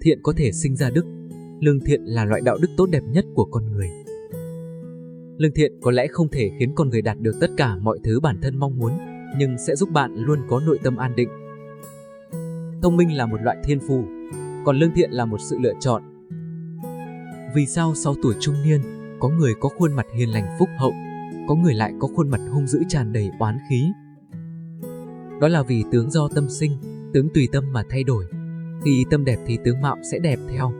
Thiện có thể sinh ra đức. Lương thiện là loại đạo đức tốt đẹp nhất của con người. Lương thiện có lẽ không thể khiến con người đạt được tất cả mọi thứ bản thân mong muốn, nhưng sẽ giúp bạn luôn có nội tâm an định. Thông minh là một loại thiên phú, còn lương thiện là một sự lựa chọn. Vì sao sau tuổi trung niên, có người có khuôn mặt hiền lành phúc hậu, có người lại có khuôn mặt hung dữ tràn đầy oán khí? Đó là vì tướng do tâm sinh, tướng tùy tâm mà thay đổi. Khi tâm đẹp thì tướng mạo sẽ đẹp theo.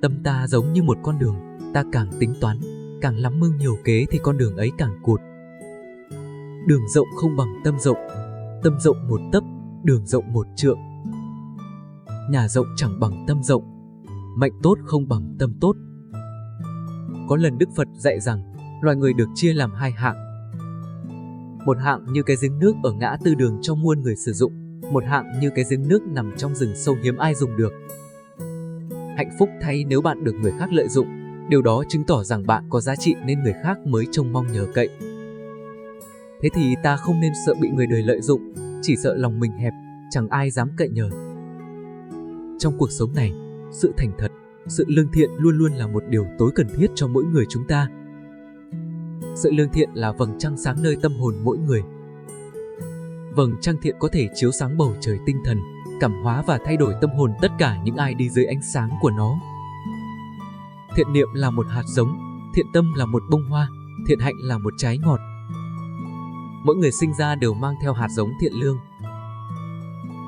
Tâm ta giống như một con đường, ta càng tính toán, càng lắm mưu nhiều kế thì con đường ấy càng cụt. Đường rộng không bằng tâm rộng một tấc, đường rộng một trượng. Nhà rộng chẳng bằng tâm rộng, mệnh tốt không bằng tâm tốt. Có lần Đức Phật dạy rằng, loài người được chia làm hai hạng. Một hạng như cái giếng nước ở ngã tư đường cho muôn người sử dụng, một hạng như cái giếng nước nằm trong rừng sâu hiếm ai dùng được. Hạnh phúc thay nếu bạn được người khác lợi dụng, điều đó chứng tỏ rằng bạn có giá trị nên người khác mới trông mong nhờ cậy. Thế thì ta không nên sợ bị người đời lợi dụng, chỉ sợ lòng mình hẹp, chẳng ai dám cậy nhờ. Trong cuộc sống này, sự thành thật, sự lương thiện luôn luôn là một điều tối cần thiết cho mỗi người chúng ta. Sự lương thiện là vầng trăng sáng nơi tâm hồn mỗi người. Vầng trăng thiện có thể chiếu sáng bầu trời tinh thần, cảm hóa và thay đổi tâm hồn tất cả những ai đi dưới ánh sáng của nó. Thiện niệm là một hạt giống, thiện tâm là một bông hoa, thiện hạnh là một trái ngọt. Mỗi người sinh ra đều mang theo hạt giống thiện lương.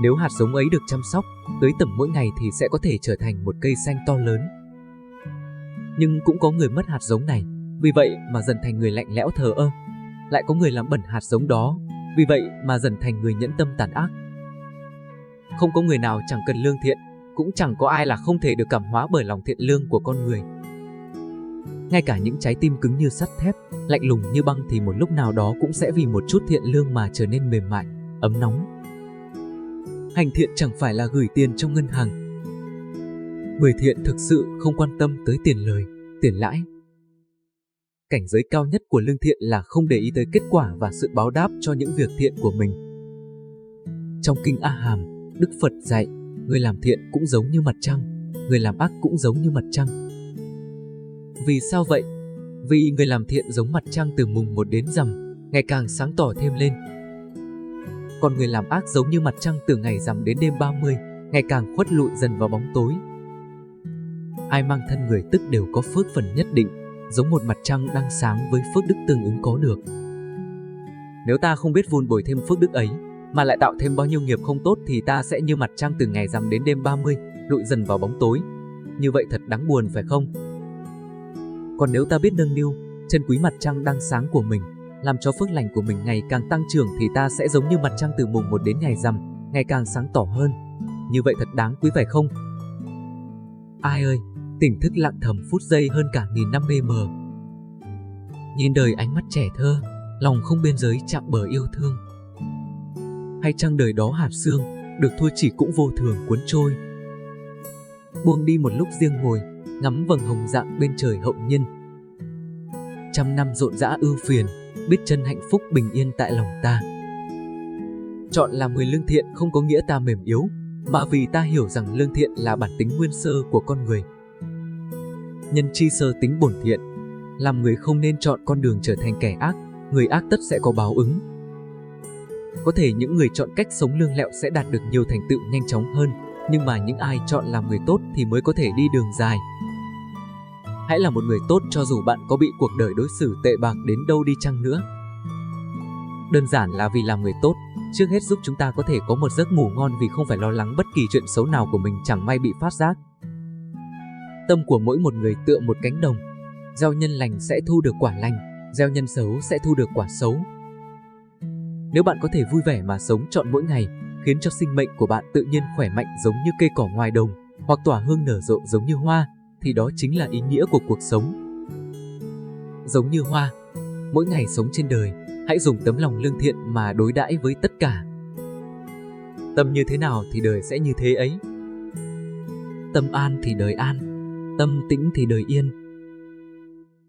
Nếu hạt giống ấy được chăm sóc, tưới tẩm mỗi ngày thì sẽ có thể trở thành một cây xanh to lớn. Nhưng cũng có người mất hạt giống này, vì vậy mà dần thành người lạnh lẽo thờ ơ. Lại có người làm bẩn hạt giống đó, vì vậy mà dần thành người nhẫn tâm tàn ác. Không có người nào chẳng cần lương thiện, cũng chẳng có ai là không thể được cảm hóa bởi lòng thiện lương của con người. Ngay cả những trái tim cứng như sắt thép, lạnh lùng như băng thì một lúc nào đó cũng sẽ vì một chút thiện lương mà trở nên mềm mại, ấm nóng. Hành thiện chẳng phải là gửi tiền trong ngân hàng. Người thiện thực sự không quan tâm tới tiền lời, tiền lãi. Cảnh giới cao nhất của lương thiện là không để ý tới kết quả và sự báo đáp cho những việc thiện của mình. Trong kinh A Hàm, Đức Phật dạy, người làm thiện cũng giống như mặt trăng, người làm ác cũng giống như mặt trăng. Vì sao vậy? Vì người làm thiện giống mặt trăng từ mùng 1 đến rằm, ngày càng sáng tỏ thêm lên. Còn người làm ác giống như mặt trăng từ ngày rằm đến đêm 30, ngày càng khuất lụi dần vào bóng tối. Ai mang thân người tức đều có phước phần nhất định, giống một mặt trăng đang sáng với phước đức tương ứng có được. Nếu ta không biết vun bồi thêm phước đức ấy, mà lại tạo thêm bao nhiêu nghiệp không tốt thì ta sẽ như mặt trăng từ ngày rằm đến đêm 30, lụi dần vào bóng tối. Như vậy thật đáng buồn phải không? Còn nếu ta biết nâng niu, trân quý mặt trăng đang sáng của mình, làm cho phước lành của mình ngày càng tăng trưởng thì ta sẽ giống như mặt trăng từ mùng 1 đến ngày rằm, ngày càng sáng tỏ hơn. Như vậy thật đáng quý phải không? Ai ơi, tỉnh thức lặng thầm phút giây hơn cả nghìn năm mê mờ. Nhìn đời ánh mắt trẻ thơ, lòng không biên giới chạm bờ yêu thương. Hay chăng đời đó hạt sương, được thôi chỉ cũng vô thường cuốn trôi. Buông đi một lúc riêng ngồi, ngắm vầng hồng rạng bên trời hậu nhiên. Trăm năm rộn rã ưu phiền, biết chân hạnh phúc bình yên tại lòng ta. Chọn làm người lương thiện không có nghĩa ta mềm yếu, mà vì ta hiểu rằng lương thiện là bản tính nguyên sơ của con người. Nhân chi sơ tính bổn thiện, làm người không nên chọn con đường trở thành kẻ ác, người ác tất sẽ có báo ứng. Có thể những người chọn cách sống lương lẹo sẽ đạt được nhiều thành tựu nhanh chóng hơn, nhưng mà những ai chọn làm người tốt thì mới có thể đi đường dài. Hãy là một người tốt cho dù bạn có bị cuộc đời đối xử tệ bạc đến đâu đi chăng nữa. Đơn giản là vì làm người tốt, trước hết giúp chúng ta có thể có một giấc ngủ ngon vì không phải lo lắng bất kỳ chuyện xấu nào của mình chẳng may bị phát giác. Tâm của mỗi một người tựa một cánh đồng, gieo nhân lành sẽ thu được quả lành, gieo nhân xấu sẽ thu được quả xấu. Nếu bạn có thể vui vẻ mà sống trọn mỗi ngày, khiến cho sinh mệnh của bạn tự nhiên khỏe mạnh giống như cây cỏ ngoài đồng, hoặc tỏa hương nở rộ giống như hoa, thì đó chính là ý nghĩa của cuộc sống. Giống như hoa, mỗi ngày sống trên đời, hãy dùng tấm lòng lương thiện mà đối đãi với tất cả. Tâm như thế nào thì đời sẽ như thế ấy. Tâm an thì đời an, tâm tĩnh thì đời yên.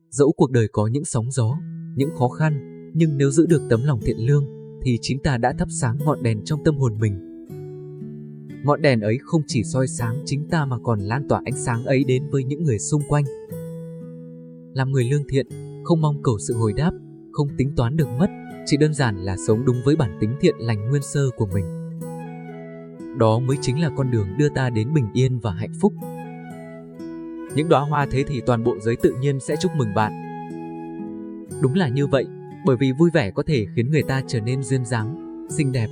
Dẫu cuộc đời có những sóng gió, những khó khăn, nhưng nếu giữ được tấm lòng thiện lương, thì chính ta đã thắp sáng ngọn đèn trong tâm hồn mình. ngọn đèn ấy không chỉ soi sáng chính ta mà còn lan tỏa ánh sáng ấy đến với những người xung quanh. Làm người lương thiện, không mong cầu sự hồi đáp, không tính toán được mất, chỉ đơn giản là sống đúng với bản tính thiện lành nguyên sơ của mình. Đó mới chính là con đường đưa ta đến bình yên và hạnh phúc. Những đóa hoa thế thì toàn bộ giới tự nhiên sẽ chúc mừng bạn. Đúng là như vậy, bởi vì vui vẻ có thể khiến người ta trở nên duyên dáng, xinh đẹp.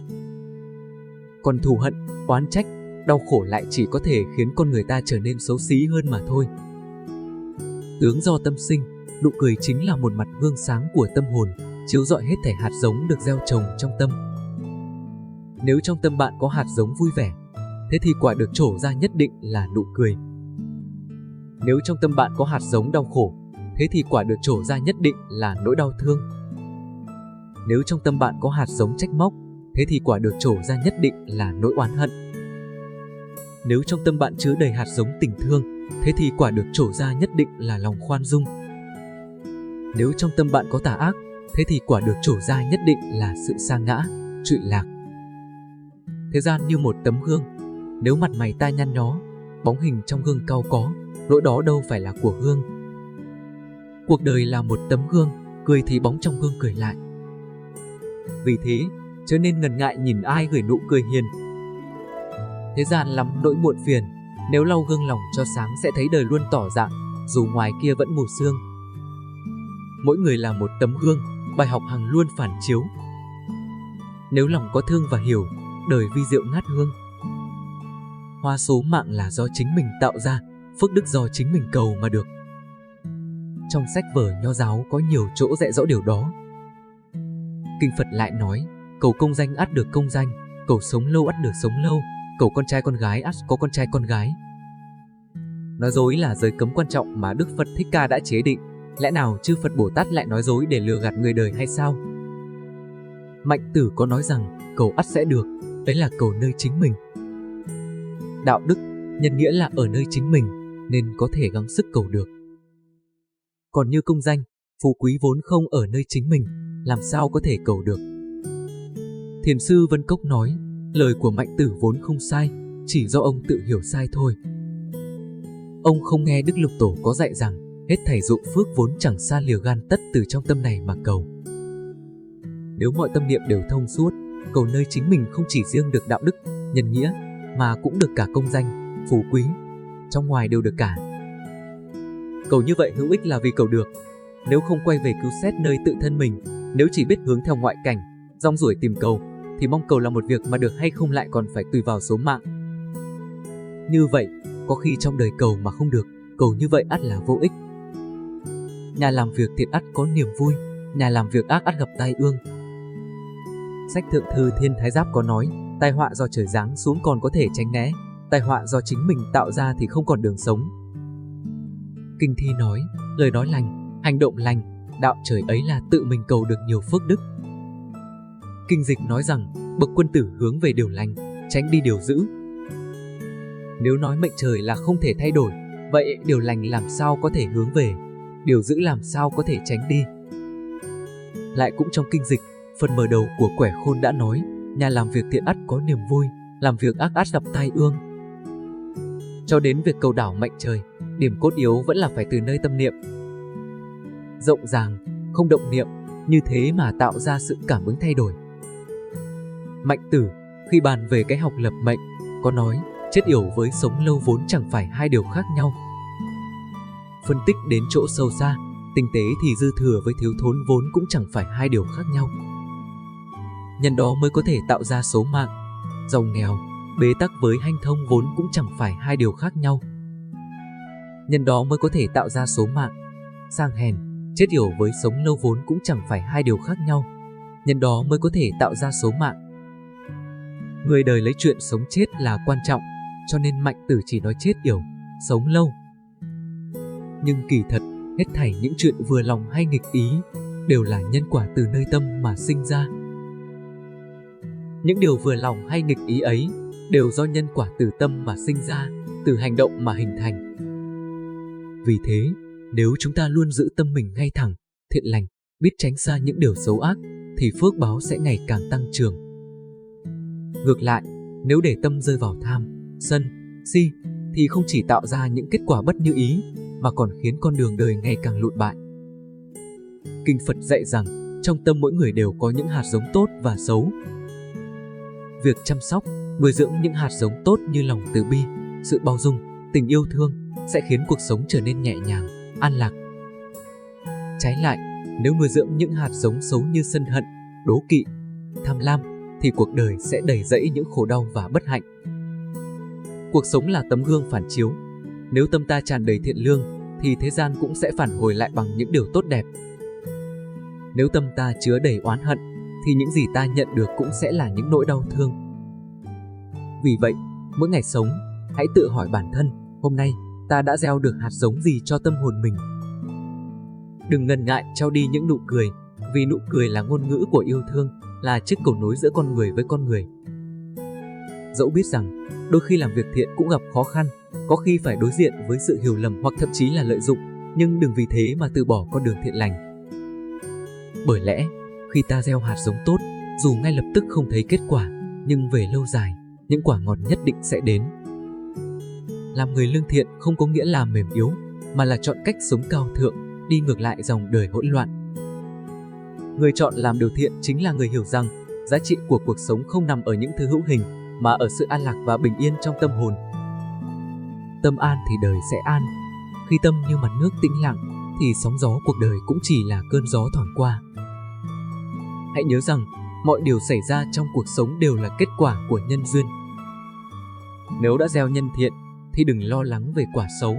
Còn thù hận, oán trách, đau khổ lại chỉ có thể khiến con người ta trở nên xấu xí hơn mà thôi. Tướng do tâm sinh, nụ cười chính là một mặt gương sáng của tâm hồn, chiếu rọi hết thảy hạt giống được gieo trồng trong tâm. Nếu trong tâm bạn có hạt giống vui vẻ, thế thì quả được trổ ra nhất định là nụ cười. Nếu trong tâm bạn có hạt giống đau khổ, thế thì quả được trổ ra nhất định là nỗi đau thương. Nếu trong tâm bạn có hạt giống trách móc, thế thì quả được trổ ra nhất định là nỗi oán hận. Nếu trong tâm bạn chứa đầy hạt giống tình thương, thế thì quả được trổ ra nhất định là lòng khoan dung. Nếu trong tâm bạn có tà ác, thế thì quả được trổ ra nhất định là sự sa ngã, trụy lạc. Thế gian như một tấm gương, nếu mặt mày ta nhăn nhó, bóng hình trong gương cau có, lỗi đó đâu phải là của gương. Cuộc đời là một tấm gương, cười thì bóng trong gương cười lại. Vì thế, chớ nên ngần ngại nhìn ai gửi nụ cười hiền. Thế gian lắm nỗi muộn phiền, nếu lau gương lòng cho sáng sẽ thấy đời luôn tỏ dạng, dù ngoài kia vẫn mù sương. Mỗi người là một tấm gương, bài học hằng luôn phản chiếu. Nếu lòng có thương và hiểu, đời vi diệu ngát hương. Hoa số mạng là do chính mình tạo ra, phước đức do chính mình cầu mà được. Trong sách vở Nho giáo có nhiều chỗ dạy rõ điều đó. Kinh Phật lại nói, cầu công danh ắt được công danh, cầu sống lâu ắt được sống lâu, cầu con trai con gái ắt có con trai con gái. Nói dối là giới cấm quan trọng mà Đức Phật Thích Ca đã chế định, lẽ nào chư Phật Bồ Tát lại nói dối để lừa gạt người đời hay sao? Mạnh Tử có nói rằng, cầu ắt sẽ được, đấy là cầu nơi chính mình. Đạo đức, nhân nghĩa là ở nơi chính mình, nên có thể gắng sức cầu được. Còn như công danh, phú quý vốn không ở nơi chính mình, làm sao có thể cầu được. Thiền sư Vân Cốc nói, lời của Mạnh Tử vốn không sai, chỉ do ông tự hiểu sai thôi. Ông không nghe Đức Lục Tổ có dạy rằng, hết thảy dụng phước vốn chẳng xa liều gan tất từ trong tâm này mà cầu. Nếu mọi tâm niệm đều thông suốt, cầu nơi chính mình không chỉ riêng được đạo đức, nhân nghĩa, mà cũng được cả công danh, phú quý, trong ngoài đều được cả. Cầu như vậy hữu ích là vì cầu được. Nếu không quay về cứu xét nơi tự thân mình, nếu chỉ biết hướng theo ngoại cảnh, rong ruổi tìm cầu, thì mong cầu là một việc mà được hay không lại còn phải tùy vào số mạng. Như vậy, có khi trong đời cầu mà không được, cầu như vậy ắt là vô ích. Nhà làm việc thiện ắt có niềm vui, nhà làm việc ác ắt gặp tai ương. Sách Thượng Thư Thiên Thái Giáp có nói, tai họa do trời giáng xuống còn có thể tránh né, tai họa do chính mình tạo ra thì không còn đường sống. Kinh Thi nói, lời nói lành, hành động lành, đạo trời ấy là tự mình cầu được nhiều phước đức. Kinh Dịch nói rằng, bậc quân tử hướng về điều lành, tránh đi điều dữ. Nếu nói mệnh trời là không thể thay đổi, vậy điều lành làm sao có thể hướng về, điều dữ làm sao có thể tránh đi. Lại cũng trong Kinh Dịch, phần mở đầu của Quẻ Khôn đã nói, nhà làm việc thiện ắt có niềm vui, làm việc ác ắt gặp tai ương. Cho đến việc cầu đảo mệnh trời, điểm cốt yếu vẫn là phải từ nơi tâm niệm. Rộng ràng, không động niệm, như thế mà tạo ra sự cảm ứng thay đổi. Mạnh Tử, khi bàn về cái học lập mệnh, có nói, chết yểu với sống lâu vốn chẳng phải hai điều khác nhau. Phân tích đến chỗ sâu xa, tinh tế thì dư thừa với thiếu thốn vốn cũng chẳng phải hai điều khác nhau. Nhân đó mới có thể tạo ra số mạng, giàu nghèo, bế tắc với hanh thông vốn cũng chẳng phải hai điều khác nhau. Nhân đó mới có thể tạo ra số mạng, sang hèn, chết yểu với sống lâu vốn cũng chẳng phải hai điều khác nhau. Nhân đó mới có thể tạo ra số mạng. Người đời lấy chuyện sống chết là quan trọng, cho nên Mạnh Tử chỉ nói chết yểu, sống lâu. Nhưng kỳ thật, hết thảy những chuyện vừa lòng hay nghịch ý đều là nhân quả từ nơi tâm mà sinh ra. Những điều vừa lòng hay nghịch ý ấy đều do nhân quả từ tâm mà sinh ra, từ hành động mà hình thành. Vì thế, nếu chúng ta luôn giữ tâm mình ngay thẳng, thiện lành, biết tránh xa những điều xấu ác, thì phước báo sẽ ngày càng tăng trưởng. Ngược lại, Nếu để tâm rơi vào tham, sân, si thì không chỉ tạo ra những kết quả bất như ý mà còn khiến con đường đời ngày càng lụi bại. Kinh Phật dạy rằng trong tâm mỗi người đều có những hạt giống tốt và xấu. Việc chăm sóc, nuôi dưỡng những hạt giống tốt như lòng từ bi, sự bao dung, tình yêu thương sẽ khiến cuộc sống trở nên nhẹ nhàng, an lạc. Trái lại, nếu nuôi dưỡng những hạt giống xấu như sân hận, đố kỵ, tham lam thì cuộc đời sẽ đầy rẫy những khổ đau và bất hạnh. Cuộc sống là tấm gương phản chiếu. Nếu tâm ta tràn đầy thiện lương thì thế gian cũng sẽ phản hồi lại bằng những điều tốt đẹp. Nếu tâm ta chứa đầy oán hận thì những gì ta nhận được cũng sẽ là những nỗi đau thương. Vì vậy, mỗi ngày sống, hãy tự hỏi bản thân, hôm nay ta đã gieo được hạt giống gì cho tâm hồn mình. Đừng ngần ngại trao đi những nụ cười, vì nụ cười là ngôn ngữ của yêu thương, là chiếc cầu nối giữa con người với con người. Dẫu biết rằng đôi khi làm việc thiện cũng gặp khó khăn, có khi phải đối diện với sự hiểu lầm hoặc thậm chí là lợi dụng, nhưng đừng vì thế mà từ bỏ con đường thiện lành. Bởi lẽ, khi ta gieo hạt giống tốt, dù ngay lập tức không thấy kết quả, nhưng về lâu dài, những quả ngọt nhất định sẽ đến. Làm người lương thiện không có nghĩa là mềm yếu, mà là chọn cách sống cao thượng, đi ngược lại dòng đời hỗn loạn. Người chọn làm điều thiện chính là người hiểu rằng giá trị của cuộc sống không nằm ở những thứ hữu hình, mà ở sự an lạc và bình yên trong tâm hồn. Tâm an thì đời sẽ an. Khi tâm như mặt nước tĩnh lặng, thì sóng gió cuộc đời cũng chỉ là cơn gió thoảng qua. Hãy nhớ rằng, mọi điều xảy ra trong cuộc sống đều là kết quả của nhân duyên. Nếu đã gieo nhân thiện, thì đừng lo lắng về quả xấu.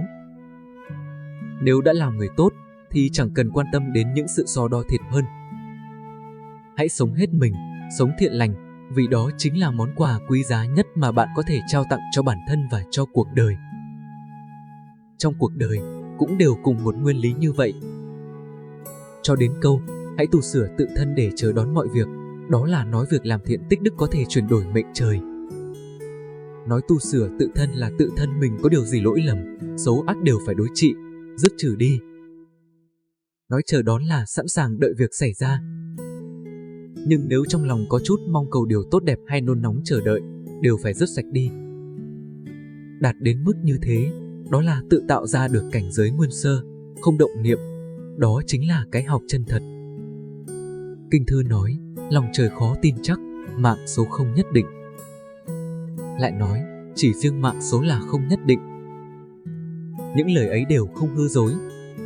Nếu đã làm người tốt, thì chẳng cần quan tâm đến những sự so đo thiệt hơn. Hãy sống hết mình, sống thiện lành, vì đó chính là món quà quý giá nhất mà bạn có thể trao tặng cho bản thân và cho cuộc đời. Trong cuộc đời, cũng đều cùng một nguyên lý như vậy. Cho đến câu, hãy tu sửa tự thân để chờ đón mọi việc, đó là nói việc làm thiện tích đức có thể chuyển đổi mệnh trời. Nói tu sửa tự thân là tự thân mình có điều gì lỗi lầm, xấu ác đều phải đối trị, dứt trừ đi. Nói chờ đón là sẵn sàng đợi việc xảy ra. Nhưng nếu trong lòng có chút mong cầu điều tốt đẹp hay nôn nóng chờ đợi, đều phải dứt sạch đi. Đạt đến mức như thế, đó là tự tạo ra được cảnh giới nguyên sơ, không động niệm. Đó chính là cái học chân thật. Kinh thư nói, lòng trời khó tin chắc, mạng số không nhất định. Lại nói, chỉ riêng mạng số là không nhất định. Những lời ấy đều không hư dối,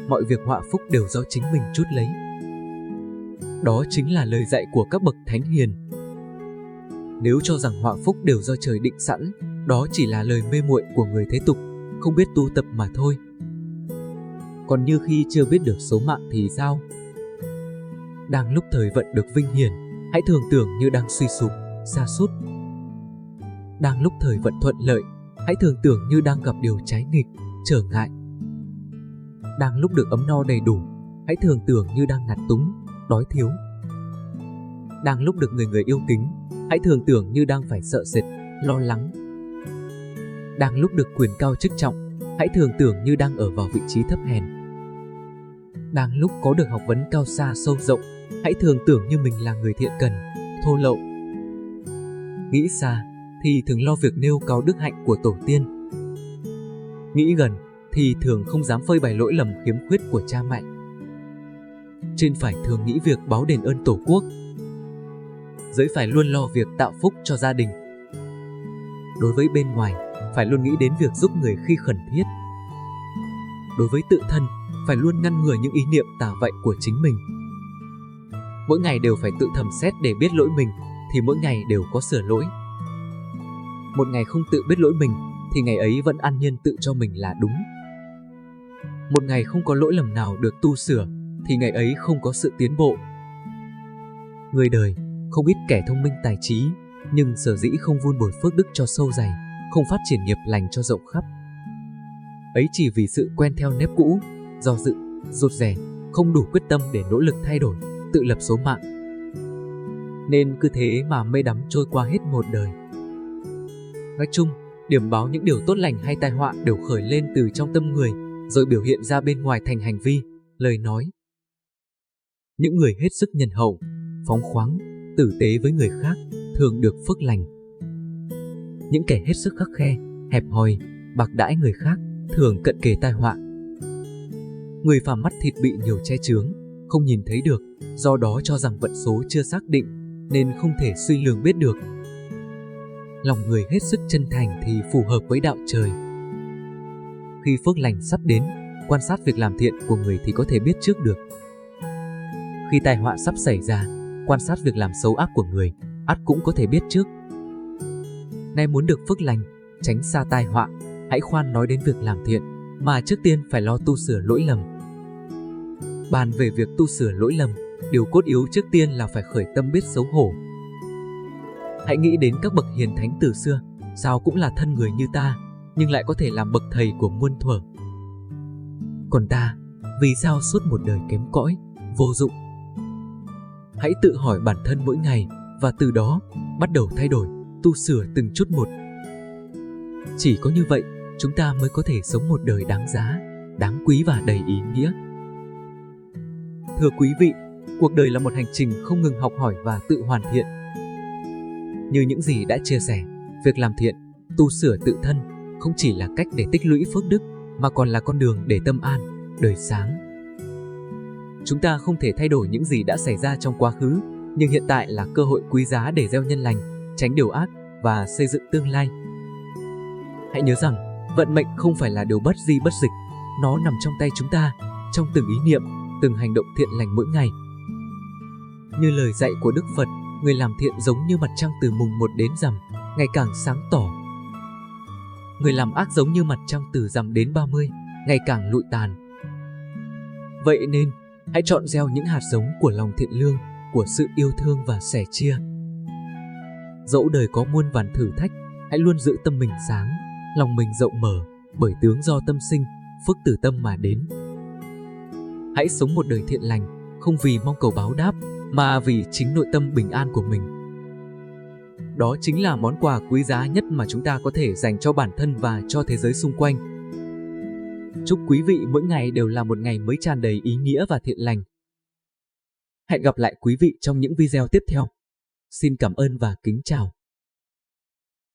mọi việc họa phúc đều do chính mình chuốt lấy. Đó chính là lời dạy của các bậc thánh hiền. Nếu cho rằng họa phúc đều do trời định sẵn, đó chỉ là lời mê muội của người thế tục, không biết tu tập mà thôi. Còn như khi chưa biết được số mạng thì sao? Đang lúc thời vận được vinh hiển, hãy thường tưởng như đang suy sụp, sa sút. Đang lúc thời vận thuận lợi, hãy thường tưởng như đang gặp điều trái nghịch, trở ngại. Đang lúc được ấm no đầy đủ, hãy thường tưởng như đang ngặt túng, đói thiếu. Đang lúc được người người yêu kính, hãy thường tưởng như đang phải sợ sệt, lo lắng. Đang lúc được quyền cao chức trọng, hãy thường tưởng như đang ở vào vị trí thấp hèn. Đang lúc có được học vấn cao xa sâu rộng, hãy thường tưởng như mình là người thiện cần, thô lậu. Nghĩ xa thì thường lo việc nêu cao đức hạnh của tổ tiên. Nghĩ gần thì thường không dám phơi bày lỗi lầm khiếm khuyết của cha mẹ. Trên phải thường nghĩ việc báo đền ơn tổ quốc. Dưới phải luôn lo việc tạo phúc cho gia đình. Đối với bên ngoài, phải luôn nghĩ đến việc giúp người khi khẩn thiết. Đối với tự thân, phải luôn ngăn ngừa những ý niệm tà vậy của chính mình. Mỗi ngày đều phải tự thầm xét để biết lỗi mình, thì mỗi ngày đều có sửa lỗi. Một ngày không tự biết lỗi mình, thì ngày ấy vẫn an nhiên tự cho mình là đúng. Một ngày không có lỗi lầm nào được tu sửa, thì ngày ấy không có sự tiến bộ. Người đời, không ít kẻ thông minh tài trí, nhưng sở dĩ không vun bồi phước đức cho sâu dày, không phát triển nghiệp lành cho rộng khắp. Ấy chỉ vì sự quen theo nếp cũ, do dự, rụt rè, không đủ quyết tâm để nỗ lực thay đổi, tự lập số mạng. Nên cứ thế mà mê đắm trôi qua hết một đời. Nói chung, điểm báo những điều tốt lành hay tai họa đều khởi lên từ trong tâm người, rồi biểu hiện ra bên ngoài thành hành vi, lời nói. Những người hết sức nhân hậu, phóng khoáng, tử tế với người khác, thường được phước lành. Những kẻ hết sức khắt khe, hẹp hòi, bạc đãi người khác, thường cận kề tai họa. Người phàm mắt thịt bị nhiều che chướng, không nhìn thấy được, do đó cho rằng vận số chưa xác định, nên không thể suy lường biết được. Lòng người hết sức chân thành thì phù hợp với đạo trời. Khi phước lành sắp đến, quan sát việc làm thiện của người thì có thể biết trước được. Khi tai họa sắp xảy ra, quan sát việc làm xấu ác của người, ắt cũng có thể biết trước. Nay muốn được phước lành, tránh xa tai họa, hãy khoan nói đến việc làm thiện, mà trước tiên phải lo tu sửa lỗi lầm. Bàn về việc tu sửa lỗi lầm, điều cốt yếu trước tiên là phải khởi tâm biết xấu hổ. Hãy nghĩ đến các bậc hiền thánh từ xưa, sao cũng là thân người như ta, nhưng lại có thể làm bậc thầy của muôn thuở. Còn ta, vì sao suốt một đời kém cõi, vô dụng? Hãy tự hỏi bản thân mỗi ngày và từ đó bắt đầu thay đổi, tu sửa từng chút một. Chỉ có như vậy, chúng ta mới có thể sống một đời đáng giá, đáng quý và đầy ý nghĩa. Thưa quý vị, cuộc đời là một hành trình không ngừng học hỏi và tự hoàn thiện. Như những gì đã chia sẻ, việc làm thiện, tu sửa tự thân không chỉ là cách để tích lũy phước đức, mà còn là con đường để tâm an, đời sáng. Chúng ta không thể thay đổi những gì đã xảy ra trong quá khứ, nhưng hiện tại là cơ hội quý giá để gieo nhân lành, tránh điều ác và xây dựng tương lai. Hãy nhớ rằng, vận mệnh không phải là điều bất di bất dịch, nó nằm trong tay chúng ta, trong từng ý niệm, từng hành động thiện lành mỗi ngày. Như lời dạy của Đức Phật, người làm thiện giống như mặt trăng từ mùng 1 đến rằm, ngày càng sáng tỏ. Người làm ác giống như mặt trăng từ rằm đến 30, ngày càng lụi tàn. Vậy nên, hãy chọn gieo những hạt giống của lòng thiện lương, của sự yêu thương và sẻ chia. Dẫu đời có muôn vàn thử thách, hãy luôn giữ tâm mình sáng, lòng mình rộng mở, bởi tướng do tâm sinh, phước từ tâm mà đến. Hãy sống một đời thiện lành, không vì mong cầu báo đáp, mà vì chính nội tâm bình an của mình. Đó chính là món quà quý giá nhất mà chúng ta có thể dành cho bản thân và cho thế giới xung quanh. Chúc quý vị mỗi ngày đều là một ngày mới tràn đầy ý nghĩa và thiện lành. Hẹn gặp lại quý vị trong những video tiếp theo. Xin cảm ơn và kính chào.